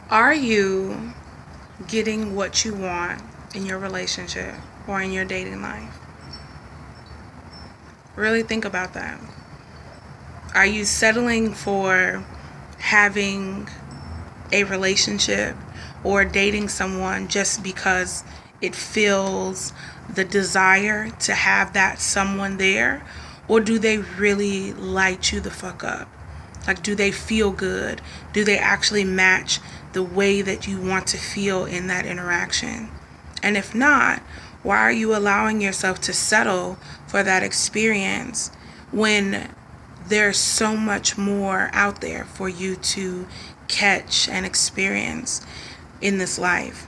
Are you getting what you want in your relationship or in your dating life? Really think about that. Are you settling for having a relationship or dating someone just because it fills the desire to have that someone there? Or do they really light you the fuck up? Like, do they feel good? Do they actually match the way that you want to feel in that interaction? And if not, why are you allowing yourself to settle for that experience when there's so much more out there for you to catch and experience in this life?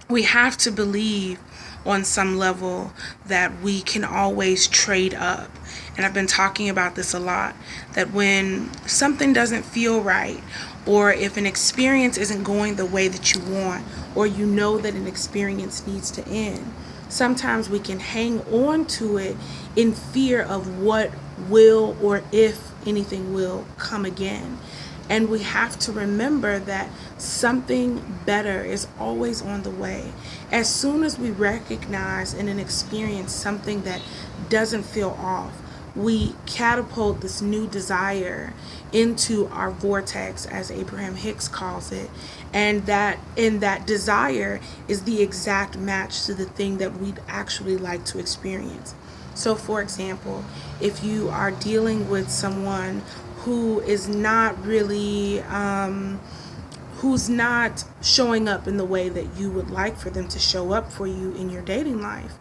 We have to believe on some level that we can always trade up. And I've been talking about this a lot, that when something doesn't feel right, or if an experience isn't going the way that you want, or you know that an experience needs to end, sometimes we can hang on to it in fear of what will, or if anything will, come again. And we have to remember that something better is always on the way. As soon as we recognize in an experience something that doesn't feel off, we catapult this new desire into our vortex, as Abraham Hicks calls it. And that desire is the exact match to the thing that we'd actually like to experience. So, for example, if you are dealing with someone who is not really, who's not showing up in the way that you would like for them to show up for you in your dating life,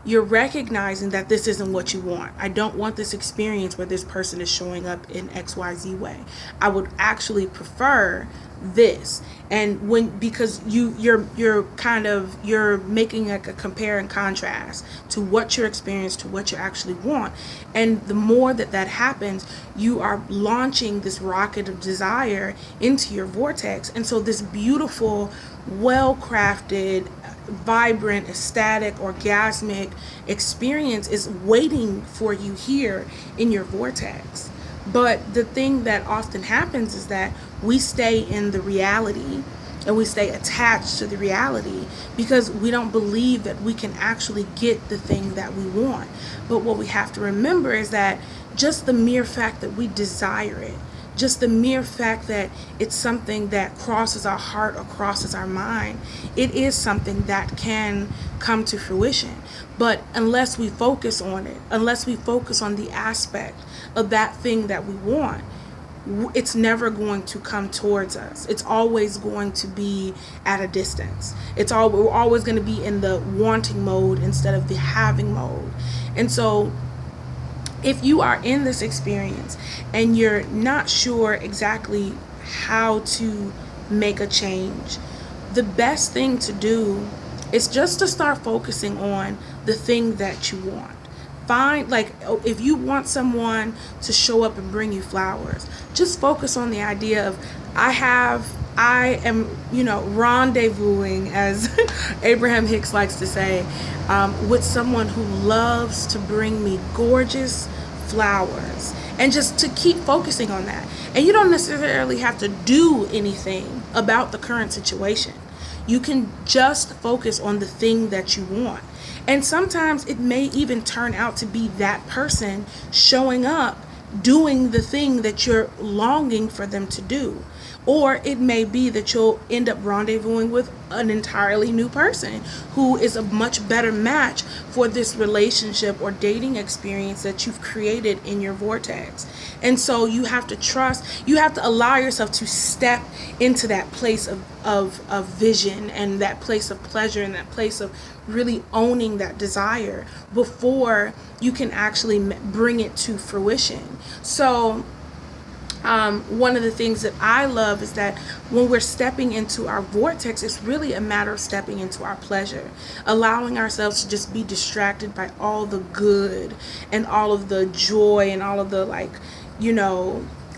you're recognizing that this isn't what you want. I don't want this experience where this person is showing up in XYZ way. I would actually prefer this. And because you're making like a compare and contrast to what you're experiencing to what you actually want. And the more that happens, you are launching this rocket of desire into your vortex. And so this beautiful, well-crafted, vibrant, ecstatic, orgasmic experience is waiting for you here in your vortex. But the thing that often happens is that we stay in the reality, and we stay attached to the reality because we don't believe that we can actually get the thing that we want. But what we have to remember is that just the mere fact that we desire it, just the mere fact that it's something that crosses our heart or crosses our mind, it is something that can come to fruition. But unless we focus on it, unless we focus on the aspect of that thing that we want, it's never going to come towards us. It's always going to be at a distance. We're always going to be in the wanting mode instead of the having mode. And so if you are in this experience and you're not sure exactly how to make a change, the best thing to do is just to start focusing on the thing that you want. If you want someone to show up and bring you flowers, just focus on the idea of I am rendezvousing, as Abraham Hicks likes to say, with someone who loves to bring me gorgeous flowers, and just to keep focusing on that. And you don't necessarily have to do anything about the current situation. You can just focus on the thing that you want. And sometimes it may even turn out to be that person showing up doing the thing that you're longing for them to do. Or it may be that you'll end up rendezvousing with an entirely new person who is a much better match for this relationship or dating experience that you've created in your vortex. And so you have to trust, you have to allow yourself to step into that place of vision and that place of pleasure and that place of really owning that desire before you can actually bring it to fruition. So one of the things that I love is that when we're stepping into our vortex, it's really a matter of stepping into our pleasure, allowing ourselves to just be distracted by all the good and all of the joy and all of the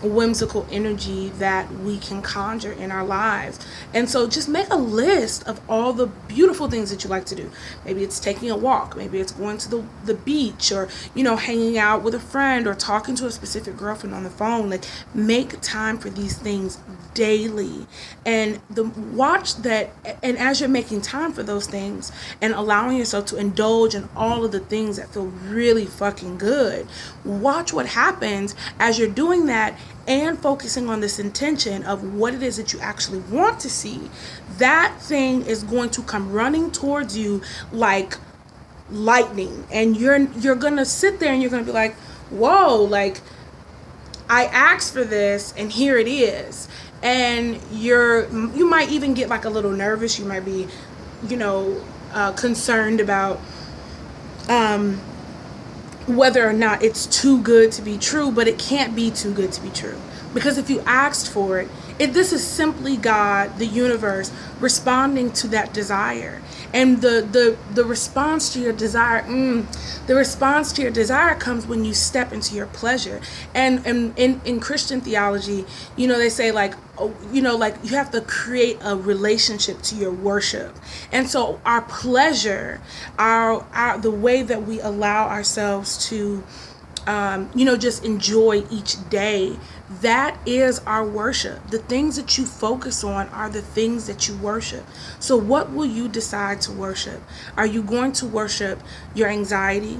whimsical energy that we can conjure in our lives. And so just make a list of all the beautiful things that you like to do. Maybe it's taking a walk, maybe it's going to the beach, or hanging out with a friend, or talking to a specific girlfriend on the phone. Like, make time for these things daily, and watch that. And as you're making time for those things and allowing yourself to indulge in all of the things that feel really fucking good, watch what happens as you're doing that and focusing on this intention of what it is that you actually want to see. That thing is going to come running towards you like lightning, and you're gonna sit there and you're gonna be like, whoa, like, I asked for this and here it is. And you might even get like a little nervous. You might be concerned about whether or not it's too good to be true, but it can't be too good to be true, because if you asked for it, this is simply God, the universe, responding to that desire. And the response to your desire, the response to your desire comes when you step into your pleasure. And in Christian theology, they say like you have to create a relationship to your worship. And so our pleasure, our the way that we allow ourselves to just enjoy each day, that is our worship. The things that you focus on are the things that you worship. So what will you decide to worship? Are you going to worship your anxiety?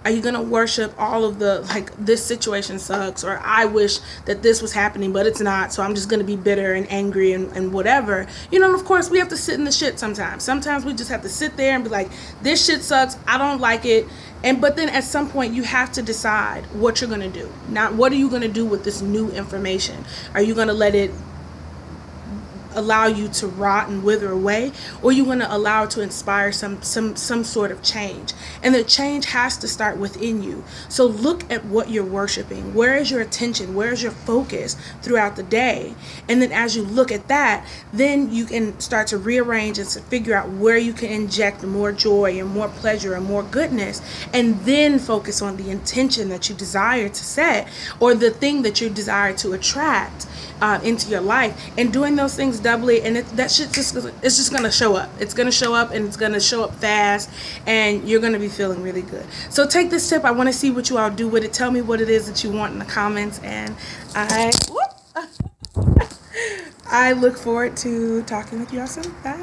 Are you going to worship all of the, like, this situation sucks, or I wish that this was happening, but it's not, so I'm just going to be bitter and angry and whatever. And of course, we have to sit in the shit sometimes. Sometimes we just have to sit there and be like, this shit sucks, I don't like it. But then at some point, you have to decide what you're going to do. Now, what are you going to do with this new information? Are you going to let it allow you to rot and wither away, or you want to allow it to inspire some sort of change? And the change has to start within you. So look at what you're worshiping. Where is your attention? Where is your focus throughout the day? And then as you look at that, then you can start to rearrange and to figure out where you can inject more joy and more pleasure and more goodness, and then focus on the intention that you desire to set, or the thing that you desire to attract into your life. And doing those things doubly, and that shit it's just gonna show up. It's gonna show up, and it's gonna show up fast, and you're gonna be feeling really good. So take this tip. I want to see what you all do with it. Tell me what it is that you want in the comments, and I look forward to talking with you all soon. Bye.